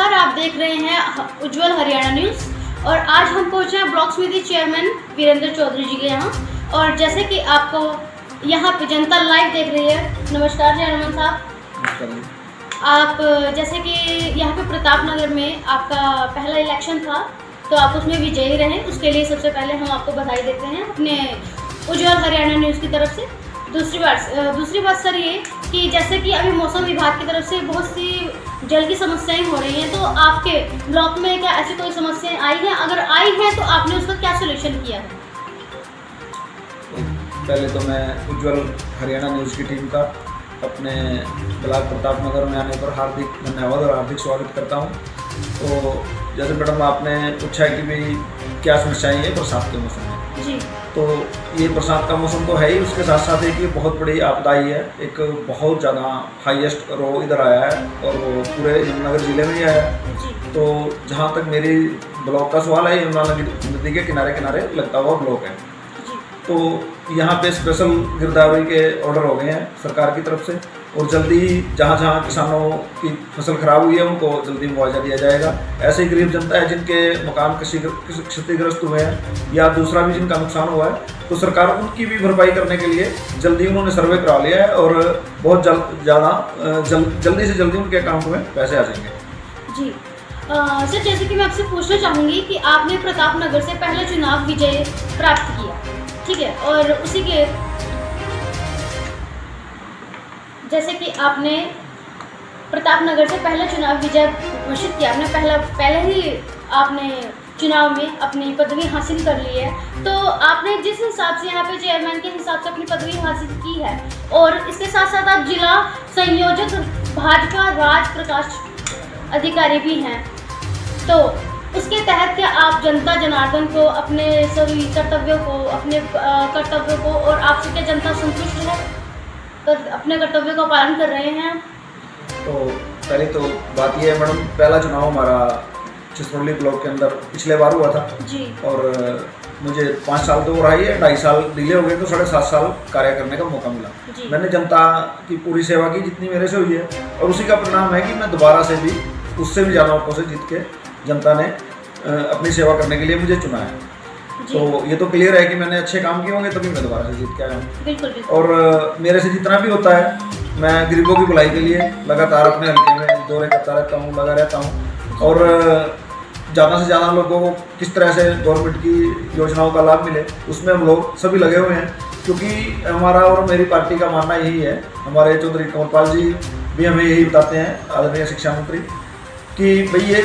नमस्कार, आप देख रहे हैं उज्जवल हरियाणा न्यूज़। और आज हम पहुंचे हैं ब्लॉक समिति चेयरमैन वीरेंद्र चौधरी जी के यहाँ। और जैसे कि आपको यहाँ पे जनता लाइव देख रही है। नमस्कार चेयरमैन साहब। आप जैसे कि यहाँ पे प्रताप नगर में आपका पहला इलेक्शन था, तो आप उसमें विजयी रहे। उसके लिए सबसे पहले हम आपको बधाई देते हैं अपने उज्जवल हरियाणा न्यूज़ की तरफ से। दूसरी बात सर ये कि जैसे कि अभी मौसम विभाग की तरफ से बहुत सी जल की समस्याएं हो रही हैं, तो आपके ब्लॉक में क्या ऐसी कोई समस्याएं आई हैं? अगर आई हैं तो आपने उसका क्या सोल्यूशन किया है? पहले तो मैं उज्जवल हरियाणा न्यूज़ की टीम का अपने ब्लॉक प्रताप नगर में आने पर हार्दिक धन्यवाद और हार्दिक स्वागत करता हूँ। तो जैसे मैडम आपने पूछा है कि भाई क्या समस्याएं हैं बरसात के मौसम में जी, तो ये बरसात का मौसम तो है ही, उसके साथ साथ एक ये बहुत बड़ी आपदा आई है। एक बहुत ज़्यादा हाईएस्ट रो इधर आया है और वो पूरे यमुनानगर ज़िले में ही आया है। तो जहाँ तक मेरी ब्लॉक का सवाल है, यमुनानगर नदी के किनारे किनारे लगता हुआ ब्लॉक है। तो यहाँ पे स्पेशल गिरदावरी के ऑर्डर हो गए हैं सरकार की तरफ से, और जल्दी जहाँ जहाँ किसानों की फसल खराब हुई है उनको जल्दी मुआवजा दिया जाएगा। ऐसे ही गरीब जनता है जिनके मकान क्षतिग्रस्त हुए हैं या दूसरा भी जिनका नुकसान हुआ है, तो सरकार उनकी भी भरपाई करने के लिए जल्दी उन्होंने सर्वे करा लिया है और बहुत जल्दी से जल्दी उनके अकाउंट में पैसे आ जाएंगे। जी सर, जैसे कि मैं आपसे पूछना चाहूँगी कि आपने प्रताप नगर से पहला चुनाव विजय प्राप्त किया, ठीक है, और उसी के जैसे कि आपने प्रताप नगर से पहला चुनाव विजय घोषित किया, आपने पहले ही आपने चुनाव में अपनी पदवी हासिल कर ली है। तो आपने जिस हिसाब से यहाँ पे चेयरमैन के हिसाब से अपनी पदवी हासिल की है, और इसके साथ साथ आप जिला संयोजक भाजपा राज प्रकाश अधिकारी भी हैं, तो उसके तहत क्या आप जनता जनार्दन को अपने सभी कर्तव्यों को और आपसे क्या जनता संतुष्ट है, तो अपने कर्तव्यों का पालन कर रहे हैं? तो पहले तो बात यह है मैडम, पहला चुनाव हमारा चिसरौली ब्लॉक के अंदर पिछले बार हुआ था जी, और मुझे 5 साल तो रहा ही है, 2.5 साल डिले हो गए, तो 7.5 साल कार्य करने का मौका मिला। मैंने जनता की पूरी सेवा की जितनी मेरे से हुई है, और उसी का परिणाम है कि मैं दोबारा से भी उससे भी ज़्यादा मौकों से जीत के जनता ने अपनी सेवा करने के लिए मुझे चुना है। तो ये तो क्लियर है कि मैंने अच्छे काम किए होंगे तभी मैं दोबारा से जीत के आया हूँ। बिल्कुल। और मेरे से जितना भी होता है, मैं गरीबों की भलाई के लिए लगातार अपने हल्के में दौरे करता रहता हूँ, लगा रहता हूँ, और ज़्यादा से ज़्यादा लोगों को किस तरह से गवर्नमेंट की योजनाओं का लाभ मिले उसमें हम लोग सभी लगे हुए हैं। क्योंकि हमारा और मेरी पार्टी का मानना यही है, हमारे चौधरी कंवरपाल जी भी हमें यही बताते हैं, आदरणीय शिक्षा मंत्री, कि भाई ये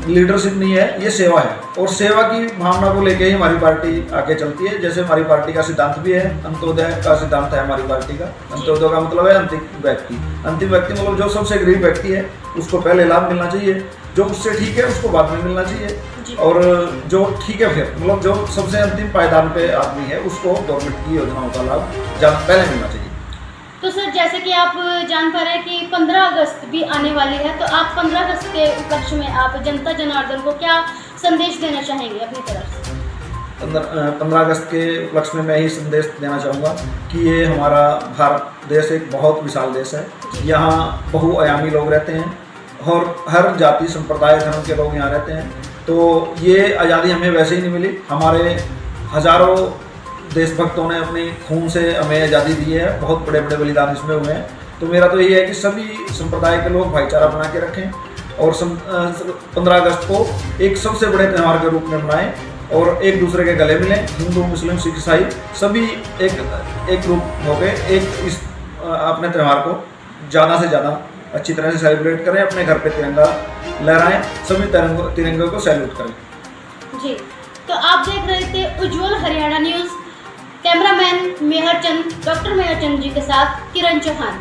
लीडरशिप नहीं है, ये सेवा है, और सेवा की भावना को लेके ही हमारी पार्टी आगे चलती है। जैसे हमारी पार्टी का सिद्धांत भी है, अंत्योदय का सिद्धांत है हमारी पार्टी का। अंत्योदय का मतलब है अंतिम व्यक्ति मतलब जो सबसे गरीब व्यक्ति है उसको पहले लाभ मिलना चाहिए, जो उससे ठीक है उसको बाद में मिलना चाहिए, और जो ठीक है फिर मतलब जो सबसे अंतिम पायदान पे आदमी है उसको गवर्नमेंट की योजनाओं का लाभ पहले मिलना चाहिए। तो सर, जैसे कि आप जान पा रहे हैं कि 15 अगस्त भी आने वाली है, तो आप 15 अगस्त के उपलक्ष्य में आप जनता जनार्दन को क्या संदेश देना चाहेंगे अपनी तरफ से? 15 अगस्त के उपलक्ष्य में मैं ही संदेश देना चाहूँगा कि ये हमारा भारत देश एक बहुत विशाल देश है। यहाँ बहुआयामी लोग रहते हैं और हर जाति संप्रदाय धर्म के लोग यहाँ रहते हैं। तो ये आज़ादी हमें वैसे ही नहीं मिली, हमारे हज़ारों देशभक्तों ने अपने खून से हमें आज़ादी दी है, बहुत बड़े बड़े बलिदान इसमें हुए हैं। तो मेरा तो यही है कि सभी संप्रदाय के लोग भाईचारा बना के रखें और 15 अगस्त को एक सबसे बड़े त्यौहार के रूप में मनाएं और एक दूसरे के गले मिलें। हिंदू, मुस्लिम, सिख, ईसाई सभी एक रूप होकर इस अपने त्यौहार को ज़्यादा से ज़्यादा अच्छी तरह से सेलिब्रेट करें, अपने घर पे तिरंगा लहराएं, सभी तिरंगे को सैल्यूट करें। जी, तो आप देख रहे थे उज्जवल हरियाणा न्यूज़। कैमरामैन डॉक्टर मेहर चंद जी के साथ किरण चौहान।